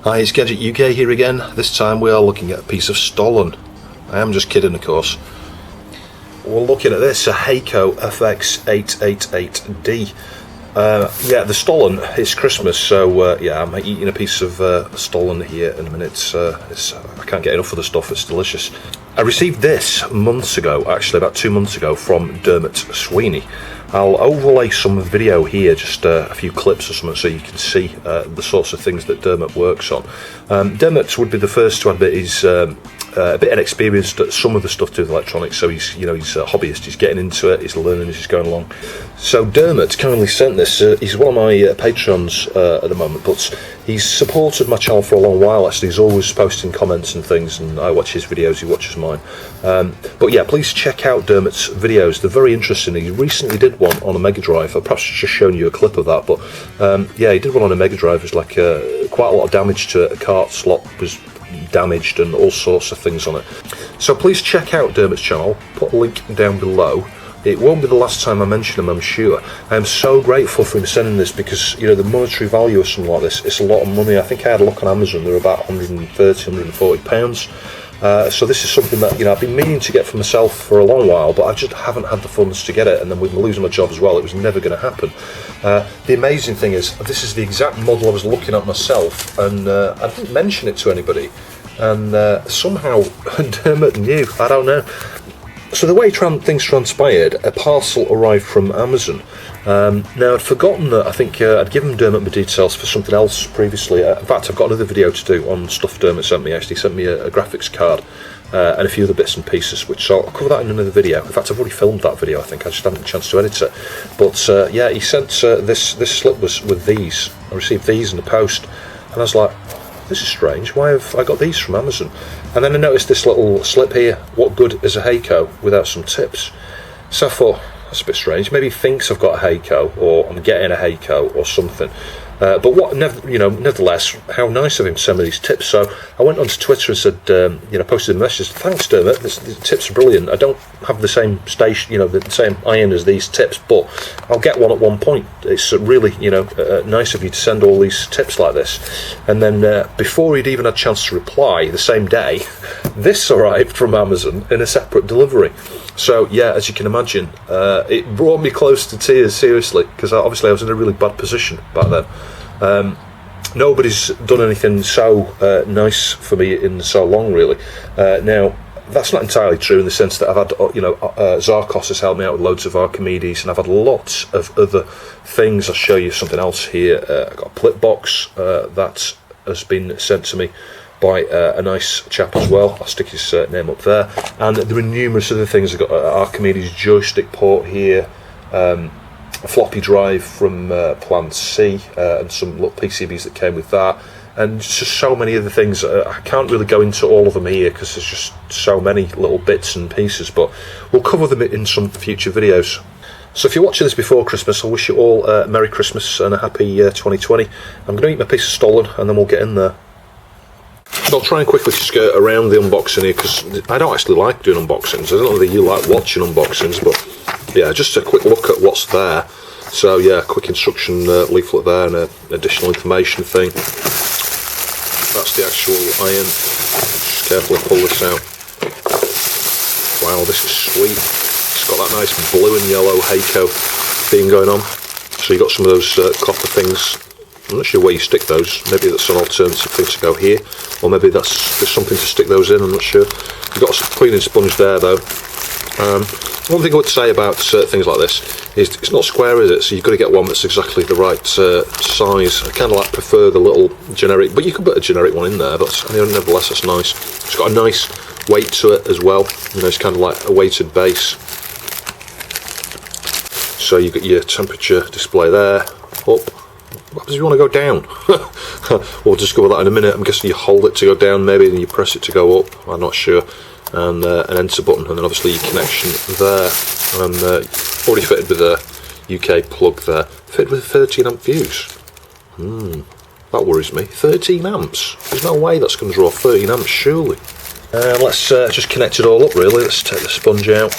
Hi, it's Gadget UK here again. This time we are looking at a piece of Stollen. I am just kidding, of course. We're looking at this, a Hakko FX-888D. Yeah, the Stollen, it's Christmas, so yeah, I'm eating a piece of Stollen here in a minute. I can't get enough of the stuff, it's delicious. I received this months ago, actually about 2 months ago, from Dermot Sweeney. I'll overlay some video here, just a few clips or something, so you can see the sorts of things that Dermot works on. Dermot would be the first to admit he's a bit inexperienced at some of the stuff to do with electronics, so he's a hobbyist. He's getting into it, he's learning as he's going along. So Dermot kindly sent this. He's one of my patrons at the moment, but he's supported my channel for a long while. Actually, he's always posting comments and things, and I watch his videos, he watches mine. But yeah, please check out Dermot's videos. They're very interesting. He recently did one on a Mega Drive. I've perhaps just shown you a clip of that, but yeah, he did one on a Mega Drive. It was like quite a lot of damage to it. A cart slot was damaged and all sorts of things on it. So please check out Dermot's channel. Put a link down below. It won't be the last time I mention him, I'm sure. I am so grateful for him sending this, because the monetary value of something like this, it's a lot of money. I think I had a look on Amazon, they're about £130–140. So this is something that I've been meaning to get for myself for a long while, but I just haven't had the funds to get it, and then with me losing my job as well, it was never going to happen. The amazing thing is, this is the exact model I was looking at myself, and I didn't mention it to anybody, and somehow Dermot knew, I don't know. So the way things transpired, a parcel arrived from Amazon. Now I'd forgotten that I think I'd given Dermot my details for something else previously. In fact, I've got another video to do on stuff Dermot sent me. Actually sent me a graphics card and a few other bits and pieces, which I'll cover that in another video. In fact, I've already filmed that video, I think. I just haven't had a chance to edit it. But yeah, he sent this slip was with these. I received these in the post, and I was like, this is strange, why have I got these from Amazon? And then I noticed this little slip here, what good is a Hakko without some tips? So I thought, that's a bit strange, maybe he thinks I've got a Hakko, or I'm getting a Hakko or something. But nevertheless, how nice of him to send me these tips. So I went onto Twitter and said, posted a message, thanks Dermot, the tips are brilliant. I don't have the same station, the same iron as these tips, but I'll get one at one point. It's really, nice of you to send all these tips like this. And then before he'd even had a chance to reply, the same day, this arrived from Amazon in a separate delivery. So yeah, as you can imagine, it brought me close to tears, seriously, because obviously I was in a really bad position back then. Nobody's done anything so nice for me in so long, really. Now, that's not entirely true in the sense that I've had, Zarkos has helped me out with loads of Archimedes, and I've had lots of other things. I'll show you something else here. I've got a plip box that has been sent to me by a nice chap as well. I'll stick his name up there. And there are numerous other things. I've got Archimedes joystick port here, a floppy drive from Plan C, and some little PCBs that came with that, and just so many other things. I can't really go into all of them here because there's just so many little bits and pieces, but we'll cover them in some future videos. So if you're watching this before Christmas, I wish you all a Merry Christmas and a happy 2020. I'm going to eat my piece of Stollen and then we'll get in there. I'll try and quickly skirt around the unboxing here, because I don't actually like doing unboxings. I don't know whether you like watching unboxings, but yeah, just a quick look at what's there. So yeah, quick instruction leaflet there, and an additional information thing. That's the actual iron. Just carefully pull this out. Wow, this is sweet. It's got that nice blue and yellow Hakko theme going on. So you got some of those copper things. I'm not sure where you stick those. Maybe that's an alternative thing to go here, or maybe there's something to stick those in. I'm not sure. You've got a cleaning sponge there, though. One thing I would say about things like this is it's not square, is it? So you've got to get one that's exactly the right size. I kind of prefer the little generic, but you can put a generic one in there. But nevertheless, that's nice. It's got a nice weight to it as well. It's kind of like a weighted base. So you've got your temperature display there, up. What happens if you want to go down? We'll just go with that in a minute. I'm guessing you hold it to go down, maybe, then you press it to go up. I'm not sure. And an enter button, and then obviously your connection there. And already fitted with a UK plug there. Fitted with 13 amp fuse. That worries me. 13 amps. There's no way that's going to draw 13 amps, surely. Let's just connect it all up, really. Let's take the sponge out.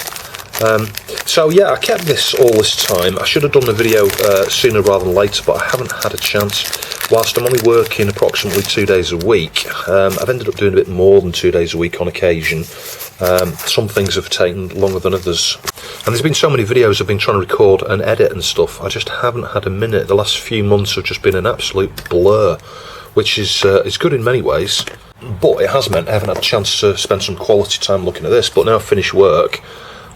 So yeah, I kept this all this time. I should have done the video sooner rather than later, but I haven't had a chance. whilst I'm only working approximately 2 days a week, I've ended up doing a bit more than 2 days a week on occasion. Some things have taken longer than others. And there's been so many videos I've been trying to record and edit and stuff, I just haven't had a minute. The last few months have just been an absolute blur, which is good in many ways, but it has meant I haven't had a chance to spend some quality time looking at this. But now I've finished work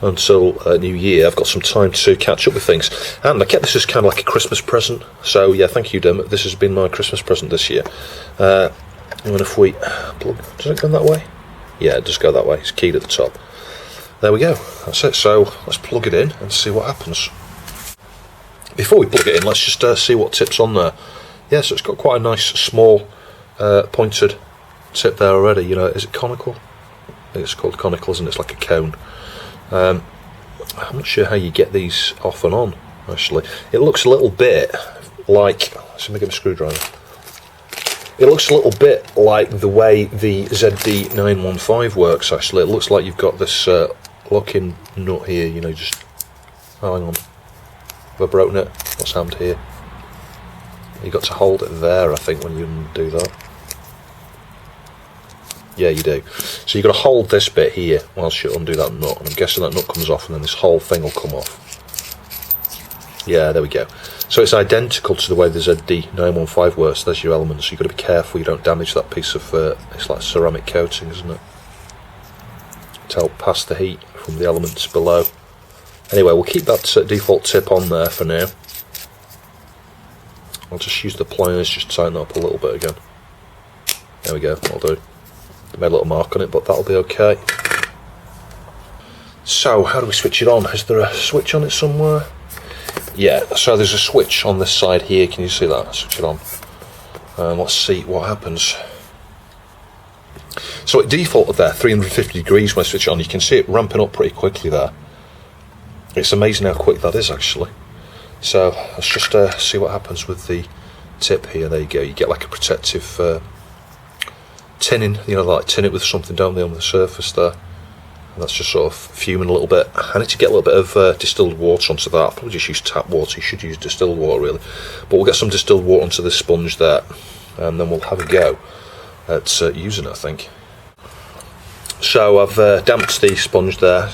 until New Year, I've got some time to catch up with things. And I kept this as kind of like a Christmas present. So yeah, thank you, Dermot. This has been my Christmas present this year. And if we plug, does it go that way? Yeah, it does go that way. It's keyed at the top. There we go. That's it. So let's plug it in and see what happens. Before we plug it in, let's just see what tip's on there. Yeah, so it's got quite a nice small pointed tip there already. You know, is it conical? I think it's called conical, isn't it? It's like a cone. I'm not sure how you get these off and on, actually. It looks a little bit like, let's see if I get a screwdriver. It looks a little bit like the way the ZD915 works, actually. It looks like you've got this locking nut here, you know, just, oh, hang on. Have I broken it? What's happened here? You've got to hold it there, I think, when you do that. Yeah, you do. So you've got to hold this bit here whilst you undo that nut, and I'm guessing that nut comes off and then this whole thing will come off. Yeah, there we go. So it's identical to the way the ZD915 works. There's your elements. You've got to be careful you don't damage that piece of, it's like ceramic coating, isn't it? To help pass the heat from the elements below. Anyway, we'll keep that default tip on there for now. I'll just use the pliers just to tighten that up a little bit again. There we go, that'll do. Made a little mark on it, but that'll be okay. So, how do we switch it on? Is there a switch on it somewhere? Yeah, so there's a switch on this side here. Can you see that? Switch it on. Let's see what happens. So it defaulted there, 350 degrees when I switch it on. You can see it ramping up pretty quickly there. It's amazing how quick that is, actually. So let's just see what happens with the tip here. There you go. You get like a protective tinning, you know, like tin it with something, don't they, on the surface there. And that's just sort of fuming a little bit. I need to get a little bit of distilled water onto that. I'll probably just use tap water. You should use distilled water, really. But we'll get some distilled water onto this sponge there, and then we'll have a go at using it, I think. So I've damped the sponge there.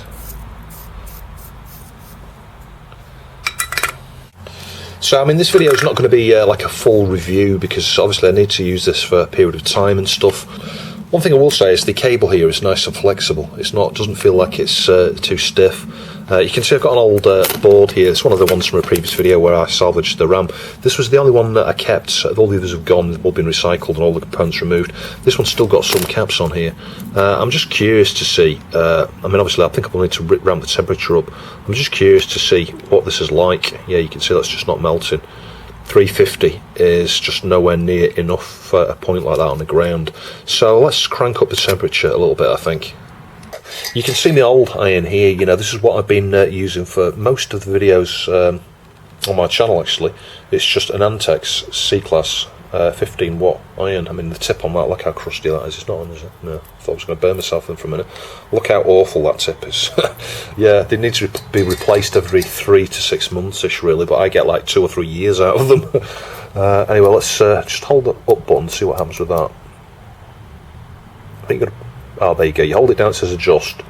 So I mean, this video is not going to be like a full review, because obviously I need to use this for a period of time and stuff. One thing I will say is the cable here is nice and flexible. It's not, doesn't feel like it's too stiff. You can see I've got an old board here. It's one of the ones from a previous video where I salvaged the RAM. This was the only one that I kept. All the others have gone, they've all been recycled and all the components removed. This one's still got some caps on here. I'm just curious to see, I mean, obviously I think I will need to ramp the temperature up. I'm just curious to see what this is like. Yeah, you can see that's just not melting. 350 is just nowhere near enough for a point like that on the ground. So let's crank up the temperature a little bit, I think. You can see my old iron here. You know, this is what I've been using for most of the videos on my channel, actually. It's just an Antex C-Class 15 watt iron. I mean, the tip on that, look how crusty that is. It's not on, is it? No, I thought I was going to burn myself in for a minute. Look how awful that tip is. Yeah, they need to be replaced every 3 to 6 months-ish, really, but I get like 2 or 3 years out of them. Anyway, let's just hold the up button and see what happens with that. I think you're going to... Oh, there you go. You hold it down, it says adjust.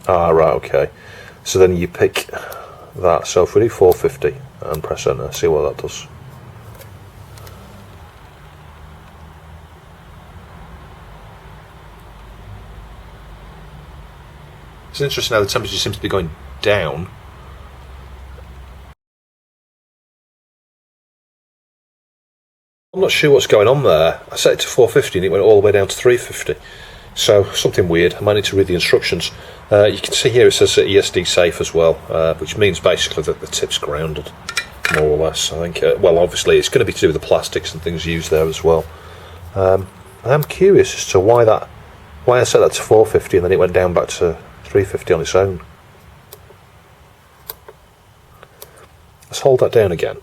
Ah, right, okay. So then you pick that. So if we do 450 and press enter, see what that does. It's interesting how the temperature seems to be going down. I'm not sure what's going on there. I set it to 450 and it went all the way down to 350. So something weird. I might need to read the instructions. You can see here it says ESD safe as well, which means basically that the tip's grounded, more or less. I think. Well, obviously it's going to be to do with the plastics and things used there as well. I'm curious as to why I set that to 450 and then it went down back to 350 on its own. Let's hold that down again.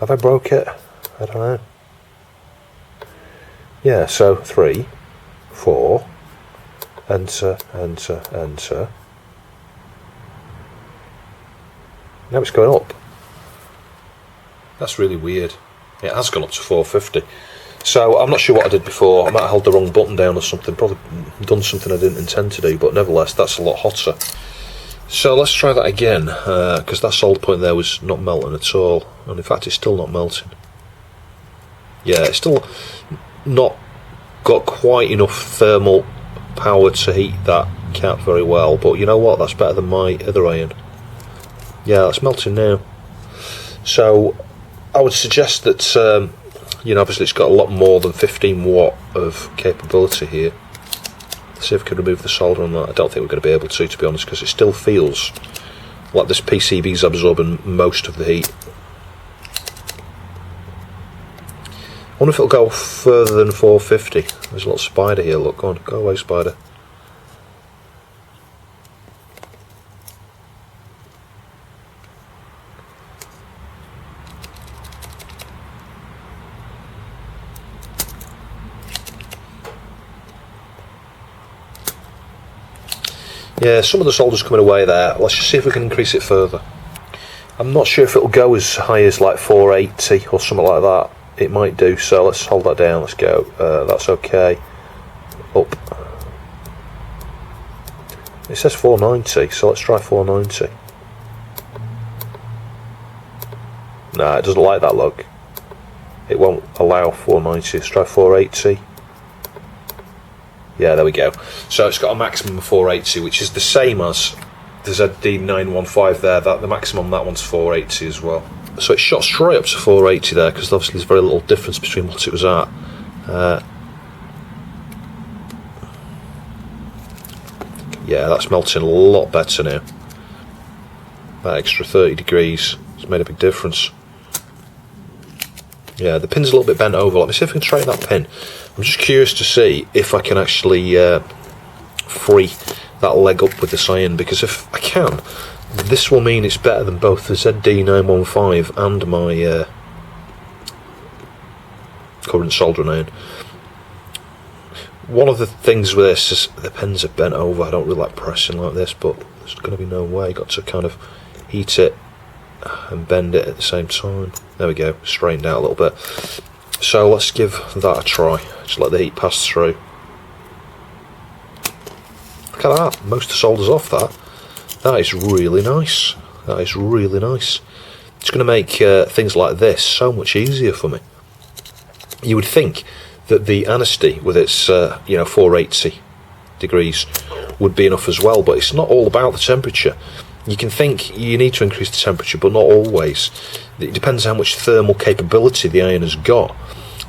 Have I broke it? I don't know. Yeah, so 3, 4, enter, enter, enter. Now it's going up. That's really weird. It has gone up to 450. So I'm not sure what I did before. I might have held the wrong button down or something. Probably done something I didn't intend to do, but nevertheless, that's a lot hotter. So let's try that again, because that solder point there was not melting at all. And in fact, it's still not melting. Yeah, it's still not got quite enough thermal power to heat that cap very well. But you know what? That's better than my other iron. Yeah, that's melting now. So I would suggest that, obviously it's got a lot more than 15 watt of capability here. Let's see if we can remove the solder on that. I don't think we're going to be able to be honest, because it still feels like this PCB's absorbing most of the heat. I wonder if it'll go further than 450. There's a little spider here, look, go on, go away spider. Yeah, some of the solder's coming away there. Let's just see if we can increase it further. I'm not sure if it'll go as high as like 480 or something like that. It might do, so let's hold that down. Let's go. That's okay. Up. It says 490, so let's try 490. Nah, it doesn't like that, look. It won't allow 490. Let's try 480. Yeah, there we go. So it's got a maximum of 480, which is the same as the ZD915 there. That the maximum on that one's 480 as well. So it shot straight up to 480 there, because obviously there's very little difference between what it was at. Yeah, that's melting a lot better now. That extra 30 degrees has made a big difference. Yeah, the pin's a little bit bent over. Let me see if I can straighten that pin. I'm just curious to see if I can actually free that leg up with this iron, because if I can, this will mean it's better than both the ZD915 and my current soldering iron. One of the things with this is the pins are bent over. I don't really like pressing like this, but there's going to be no way. Got to kind of heat it and bend it at the same time. There we go, straightened out a little bit. So let's give that a try. Just let the heat pass through. Look at that, most of the solder's off that. That is really nice. That is really nice. It's going to make things like this so much easier for me. You would think that the anesty with its 480 degrees would be enough as well, but it's not all about the temperature. You can think you need to increase the temperature, but not always. It depends how much thermal capability the iron has got.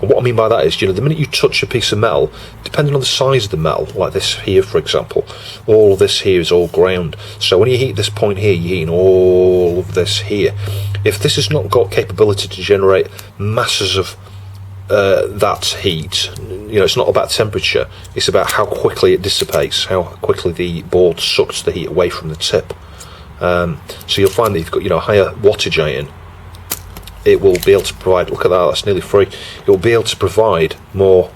And what I mean by that is, the minute you touch a piece of metal, depending on the size of the metal, like this here for example, all of this here is all ground. So when you heat this point here, you're heating all of this here. If this has not got capability to generate masses of that heat, it's not about temperature, it's about how quickly it dissipates, how quickly the board sucks the heat away from the tip. So you'll find that you've got higher wattage iron. It will be able to provide, look at that, that's nearly free. It will be able to provide more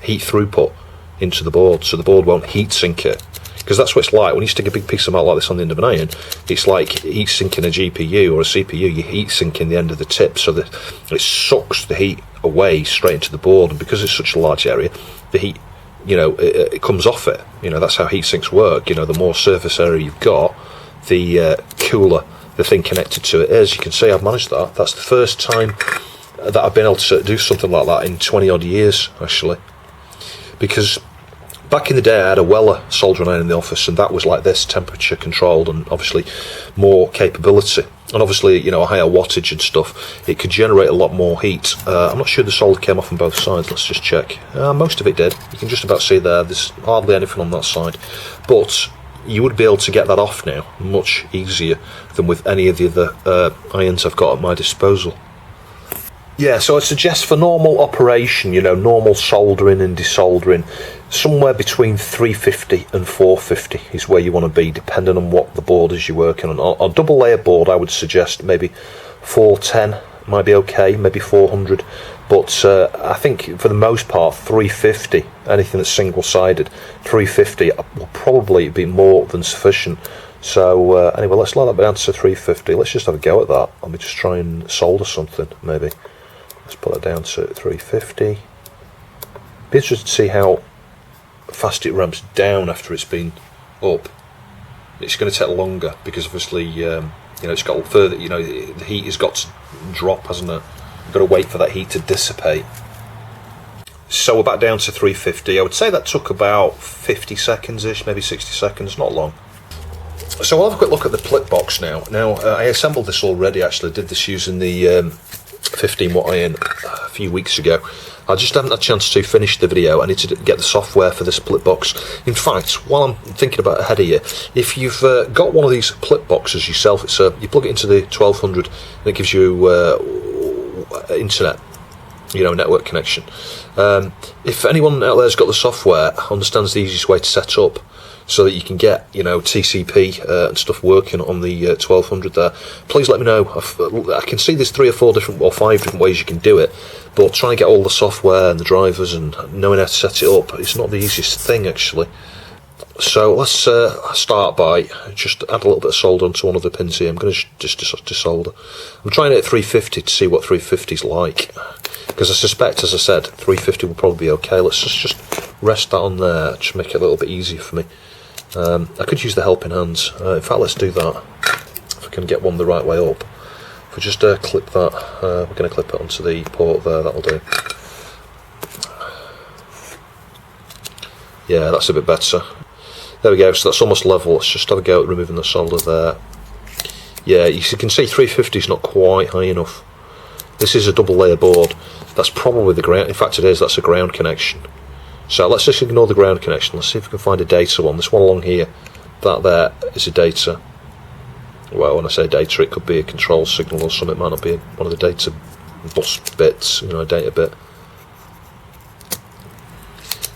heat throughput into the board, so the board won't heat sink it. Because that's what it's like when you stick a big piece of metal like this on the end of an iron. It's like heat sinking a GPU or a CPU. You heat sinking the end of the tip so that it sucks the heat away straight into the board, and because it's such a large area, the heat it comes off it. That's how heat sinks work. The more surface area you've got, the cooler the thing connected to it is. You can see I've managed that. That's the first time that I've been able to do something like that in 20 odd years actually, because back in the day I had a Weller soldering iron in the office, and that was like this, temperature controlled and obviously more capability, and obviously a higher wattage and stuff. It could generate a lot more heat. I'm not sure the solder came off on both sides. Let's just check. Most of it did. You can just about see there's hardly anything on that side, but you would be able to get that off now much easier than with any of the other irons I've got at my disposal. Yeah, so I'd suggest for normal operation, normal soldering and desoldering, somewhere between 350 and 450 is where you want to be, depending on what the board is you're working on. A double layer board, I would suggest maybe 410 might be okay, maybe 400, but I think for the most part 350, anything that's single-sided, 350 will probably be more than sufficient. So anyway, let's let that be down to 350. Let's just have a go at that. Let me just try and solder something, maybe. Let's put it down to 350. Be interested to see how fast it ramps down after it's been up. It's going to take longer because obviously it's got further. The heat has got to drop, hasn't it? You've got to wait for that heat to dissipate. So we're back down to 350. I would say that took about 50 seconds-ish, maybe 60 seconds, not long. So I'll have a quick look at the plip box now. Now, I assembled this already, actually. I did this using the 15 watt iron a few weeks ago. I just haven't had a chance to finish the video. I need to get the software for this plip box. In fact, while I'm thinking about ahead of you, if you've got one of these plip boxes yourself, it's you plug it into the 1200 and it gives you internet, network connection. If anyone out there's got the software, understands the easiest way to set up so that you can get TCP and stuff working on the 1200 there, please let me know. I can see there's 3 or 4 different or 5 different ways you can do it, but trying to get all the software and the drivers and knowing how to set it up, it's not the easiest thing actually. So let's start by just add a little bit of solder onto one of the pins here. I'm going to just desolder. I'm trying it at 350 to see what 350 is like, because I suspect, as I said, 350 will probably be okay. Let's just rest that on there, just make it a little bit easier for me. I could use the helping hands. In fact, let's do that. If I can get one the right way up. If we just clip that, we're going to clip it onto the port there, that'll do. Yeah, that's a bit better. There we go, so that's almost level. Let's just have a go at removing the solder there. Yeah, you can see 350 is not quite high enough. This is a double layer board. That's probably the ground. In fact, it is. That's a ground connection. So let's just ignore the ground connection. Let's see if we can find a data one. This one along here, that there is a data. Well, when I say data, it could be a control signal or something. It might not be one of the data bus bits, a data bit.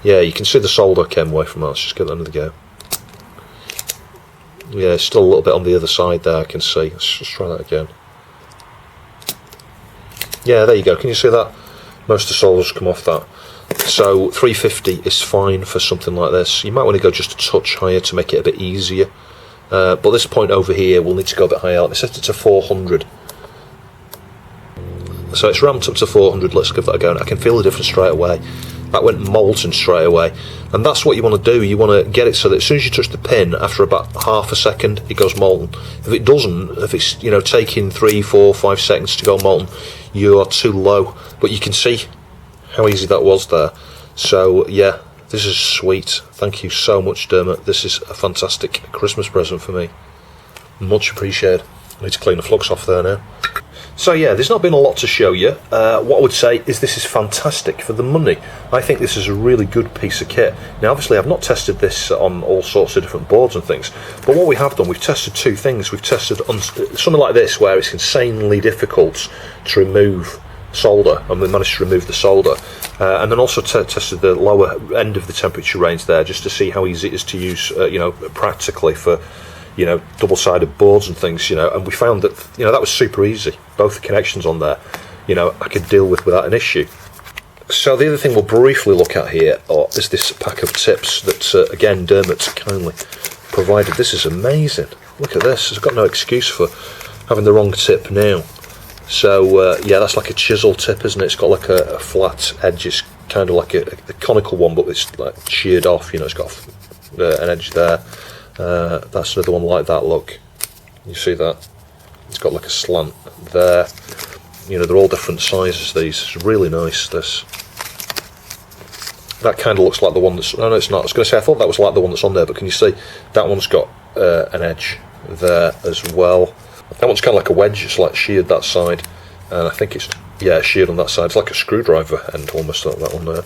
Yeah, you can see the solder came away from that. Let's just give that another go. Yeah, it's still a little bit on the other side there, I can see. Let's just try that again. Yeah, there you go. Can you see that? Most of the solder's come off that. So 350 is fine for something like this. You might want to go just a touch higher to make it a bit easier. But this point over here, we'll need to go a bit higher. Let me set it to 400. So it's ramped up to 400. Let's give that a go. And I can feel the difference straight away. That went molten straight away. And that's what you want to do. You want to get it so that as soon as you touch the pin, after about half a second, it goes molten. If it doesn't, if it's taking 3, 4, 5 seconds to go molten, you are too low. But you can see how easy that was there. So yeah, this is sweet. Thank you so much, Dermot. This is a fantastic Christmas present for me. Much appreciated. I need to clean the flux off there now. So yeah, there's not been a lot to show you. What I would say is this is fantastic for the money. I think this is a really good piece of kit. Now obviously I've not tested this on all sorts of different boards and things, but what we have done, we've tested 2 things. We've tested on something like this where it's insanely difficult to remove solder, and we managed to remove the solder, and then also tested the lower end of the temperature range there, just to see how easy it is to use practically for double-sided boards and things, and we found that that was super easy. Both the connections on there I could deal with without an issue. So the other thing we'll briefly look at here is this pack of tips that again Dermot kindly provided. This is amazing. Look at this. I've got no excuse for having the wrong tip now. So yeah, that's like a chisel tip, isn't it? It's got like a flat edge. It's kind of like a conical one, but it's like sheared off. It's got an edge there. That's another one like that. Look, you see that? It's got like a slant there. They're all different sizes. These, it's really nice. This, that kind of looks like the one that's. No, it's not. I was going to say I thought that was like the one that's on there, but can you see that one's got an edge there as well. That one's kind of like a wedge. It's like sheared that side, and I think it's sheared on that side. It's like a screwdriver end almost, like that one there.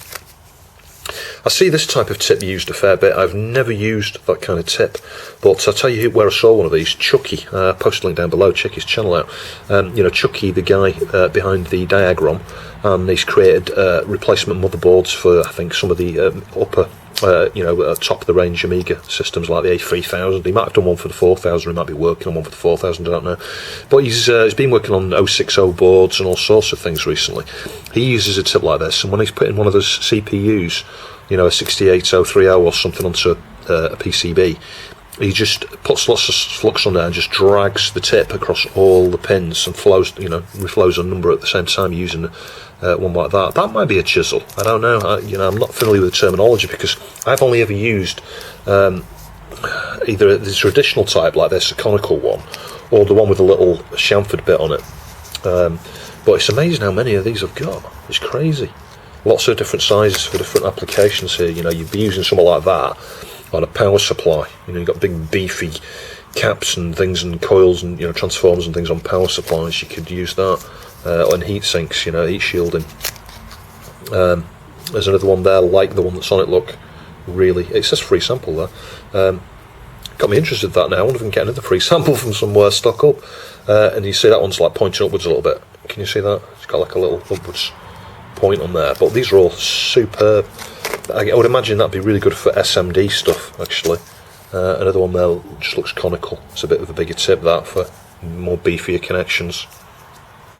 I see this type of tip used a fair bit. I've never used that kind of tip, but I'll tell you where I saw one of these. Chucky, post a link down below, check his channel out. Chucky, the guy behind the Diagram, and he's created replacement motherboards for, I think, some of the upper top of the range Amiga systems like the A3000. He might have done one for the 4000, he might be working on one for the 4000, I don't know. But he's been working on 060 boards and all sorts of things recently. He uses a tip like this, and when he's putting one of those CPUs, a 6830 or something onto a PCB, he just puts lots of flux on there and just drags the tip across all the pins and reflows a number at the same time using one like that. That might be a chisel. I don't know. I'm not familiar with the terminology because I've only ever used either the traditional type like this, a conical one, or the one with a little chamfered bit on it. But it's amazing how many of these I've got. It's crazy. Lots of different sizes for different applications here. You'd be using something like that on a power supply. You've got big beefy caps and things and coils and transformers and things on power supplies. You could use that on heat sinks, heat shielding. There's another one there like the one that's on it. Look, really, it says free sample there. Got me interested in that now. I wonder if we can get another free sample from somewhere stock up. And you see that one's like pointing upwards a little bit. Can you see that? It's got like a little upwards point on there. But these are all superb. I would imagine that'd be really good for SMD stuff, actually. Another one there just looks conical. It's a bit of a bigger tip, that, for more beefier connections.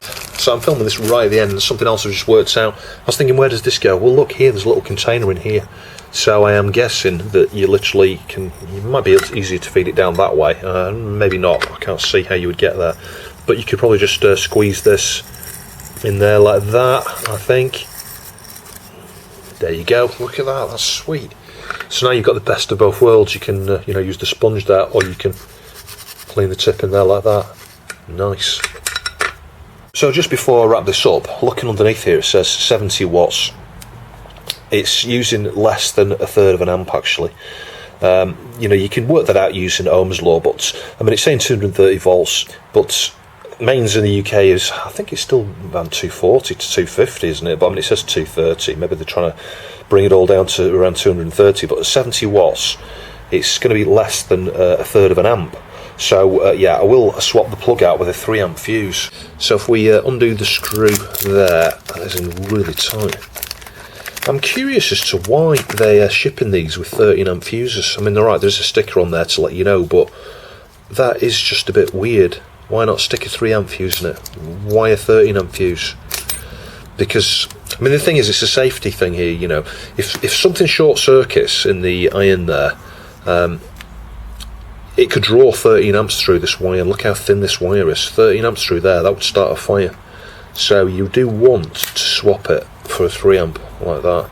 So I'm filming this right at the end, and something else I've just worked out. I was thinking, where does this go? Well, look here, there's a little container in here. So I am guessing that you literally you might be easier to feed it down that way. Maybe not. I can't see how you would get there. But you could probably just squeeze this in there like that, I think. There you go. Look at that. That's sweet. So now you've got the best of both worlds. You can use the sponge there, or you can clean the tip in there like that. Nice. So just before I wrap this up, looking underneath here, it says 70 watts. It's using less than a third of an amp, actually. You can work that out using Ohm's law, but it's saying 230 volts, but mains in the UK is, I think it's still around 240 to 250, isn't it? But it says 230. Maybe they're trying to bring it all down to around 230. But at 70 watts, it's going to be less than a third of an amp. So I will swap the plug out with a 3 amp fuse. So if we undo the screw there, that is in really tight. I'm curious as to why they are shipping these with 13 amp fuses. They're right, there's a sticker on there to let you know, but that is just a bit weird. Why not stick a 3 amp fuse in it? Why a 13 amp fuse? Because, the thing is, it's a safety thing here, If something short circuits in the iron there, it could draw 13 amps through this wire. Look how thin this wire is. 13 amps through there, that would start a fire. So you do want to swap it for a 3 amp like that.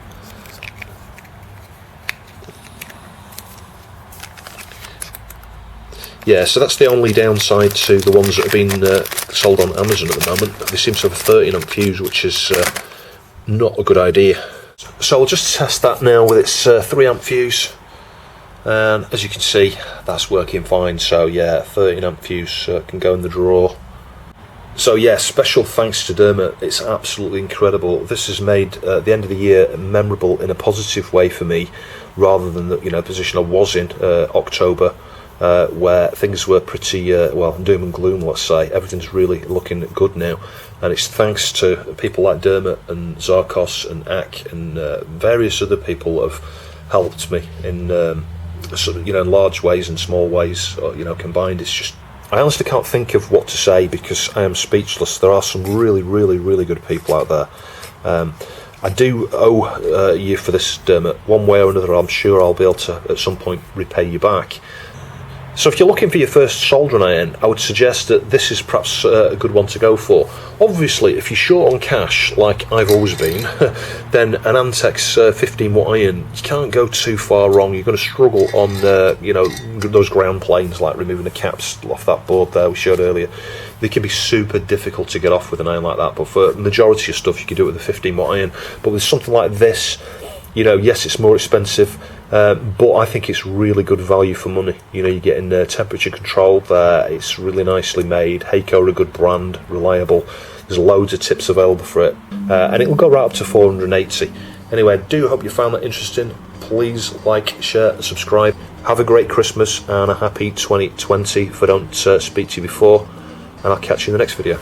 Yeah, so that's the only downside to the ones that have been sold on Amazon at the moment. They seem to have a 13 amp fuse, which is not a good idea. So I'll just test that now with its 3 amp fuse. And as you can see, that's working fine. So yeah, 13 amp fuse can go in the drawer. So yeah, special thanks to Dermot. It's absolutely incredible. This has made the end of the year memorable in a positive way for me, rather than the position I was in October, where things were pretty doom and gloom. Let's say everything's really looking good now, and it's thanks to people like Dermot and Zarkos and Ak and various other people have helped me in in large ways and small ways, combined. It's just, I honestly can't think of what to say because I am speechless. There are some really, really, really good people out there. I do owe you for this, Dermot. One way or another, I'm sure I'll be able to, at some point, repay you back. So if you're looking for your first soldering iron, I would suggest that this is perhaps a good one to go for. Obviously, if you're short on cash, like I've always been, then an Antex 15 watt iron, you can't go too far wrong. You're going to struggle on those ground planes, like removing the caps off that board there we showed earlier. They can be super difficult to get off with an iron like that, but for the majority of stuff you can do it with a 15 watt iron. But with something like this, yes, it's more expensive, but I think it's really good value for money. You're getting temperature control there. It's really nicely made. Hakko are a good brand, reliable. There's loads of tips available for it, and it will go right up to 480. Anyway, I do hope you found that interesting. Please like, share, and subscribe. Have a great Christmas and a happy 2020 if I don't speak to you before, and I'll catch you in the next video.